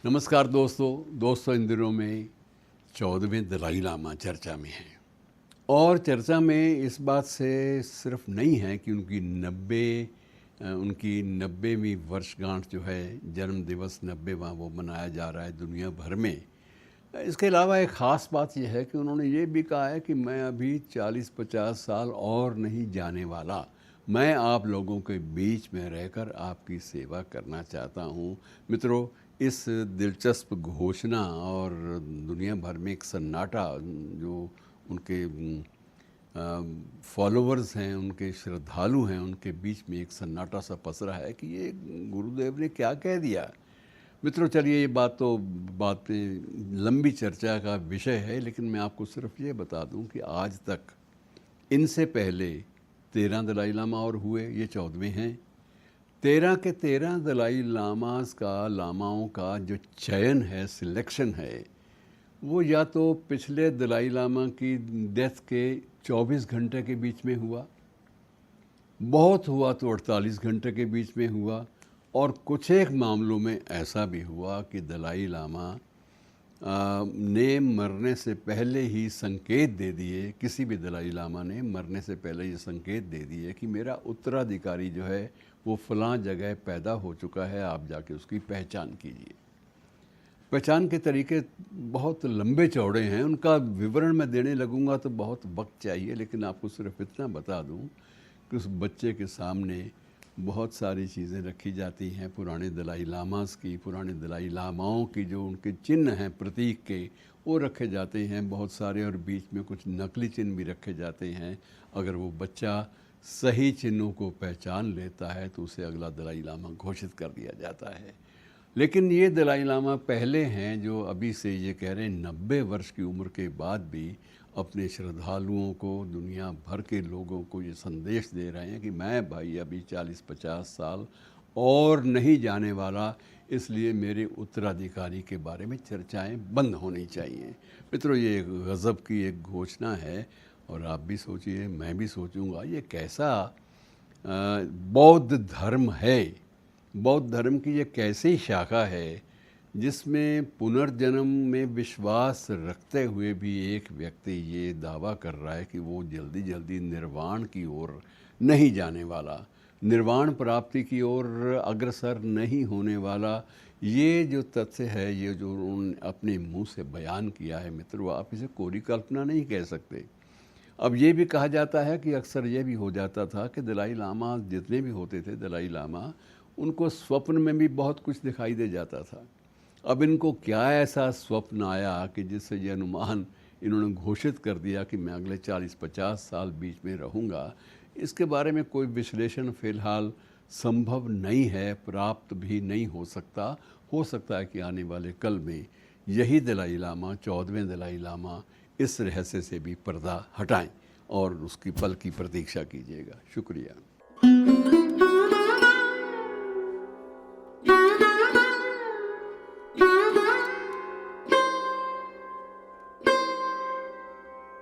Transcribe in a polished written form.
नमस्कार दोस्तों इन दिनों में 14वें दलाई लामा चर्चा में हैं और चर्चा में इस बात से सिर्फ नहीं है कि उनकी 90वीं वर्षगांठ जो है जन्म दिवस 90वां वो मनाया जा रहा है दुनिया भर में। इसके अलावा एक ख़ास बात यह है कि उन्होंने ये भी कहा है कि मैं अभी 40-50 साल और नहीं जाने वाला, मैं आप लोगों के बीच में रहकर आपकी सेवा करना चाहता हूँ। मित्रों, इस दिलचस्प घोषणा और दुनिया भर में एक सन्नाटा जो उनके फॉलोअर्स हैं, उनके श्रद्धालु हैं, उनके बीच में एक सन्नाटा सा पसरा है कि ये गुरुदेव ने क्या कह दिया। मित्रों, चलिए ये बात में लंबी चर्चा का विषय है, लेकिन मैं आपको सिर्फ ये बता दूं कि आज तक इनसे पहले 13 दलाई लामा और हुए, ये 14वें हैं। 13 के 13 दलाई लामाओं का जो चयन है, सिलेक्शन है, वो या तो पिछले दलाई लामा की डेथ के 24 घंटे के बीच में हुआ, बहुत हुआ तो 48 घंटे के बीच में हुआ, और कुछ एक मामलों में ऐसा भी हुआ कि दलाई लामा ने मरने से पहले ही संकेत दे दिए, किसी भी दलाई लामा ने मरने से पहले ये संकेत दे दिए कि मेरा उत्तराधिकारी जो है वो फ़लाँ जगह पैदा हो चुका है, आप जाके उसकी पहचान कीजिए। पहचान के तरीके बहुत लंबे चौड़े हैं, उनका विवरण मैं देने लगूंगा तो बहुत वक्त चाहिए, लेकिन आपको सिर्फ इतना बता दूं कि उस बच्चे के सामने बहुत सारी चीज़ें रखी जाती हैं, पुराने दलाई लामास की, पुराने दलाई लामाओं की जो उनके चिन्ह हैं प्रतीक के, वो रखे जाते हैं बहुत सारे, और बीच में कुछ नकली चिन्ह भी रखे जाते हैं। अगर वो बच्चा सही चिन्हों को पहचान लेता है तो उसे अगला दलाई लामा घोषित कर दिया जाता है। लेकिन ये दलाई लामा पहले हैं जो अभी से ये कह रहे हैं 90 वर्ष की उम्र के बाद भी अपने श्रद्धालुओं को, दुनिया भर के लोगों को ये संदेश दे रहे हैं कि मैं भाई अभी 40-50 साल और नहीं जाने वाला, इसलिए मेरे उत्तराधिकारी के बारे में चर्चाएं बंद होनी चाहिए। मित्रों, ये एक गज़ब की एक घोषणा है, और आप भी सोचिए, मैं भी सोचूंगा ये कैसा बौद्ध धर्म है, बौद्ध धर्म की ये कैसी शाखा है जिसमें पुनर्जन्म में विश्वास रखते हुए भी एक व्यक्ति ये दावा कर रहा है कि वो जल्दी जल्दी निर्वाण की ओर नहीं जाने वाला, निर्वाण प्राप्ति की ओर अग्रसर नहीं होने वाला। ये जो तथ्य है, ये जो उन्होंने अपने मुंह से बयान किया है, मित्रों, आप इसे कोरी कल्पना नहीं कह सकते। अब ये भी कहा जाता है कि अक्सर ये भी हो जाता था कि दलाई लामा जितने भी होते थे, दलाई लामा, उनको स्वप्न में भी बहुत कुछ दिखाई दे जाता था। अब इनको क्या ऐसा स्वप्न आया कि जिससे ये अनुमान इन्होंने घोषित कर दिया कि मैं अगले 40-50 साल बीच में रहूँगा, इसके बारे में कोई विश्लेषण फ़िलहाल संभव नहीं है, प्राप्त भी नहीं हो सकता। हो सकता है कि आने वाले कल में यही दलाई लामा, 14वें दलाई लामा, इस रहस्य से भी पर्दा हटाएं और उसकी पल की प्रतीक्षा कीजिएगा। शुक्रिया।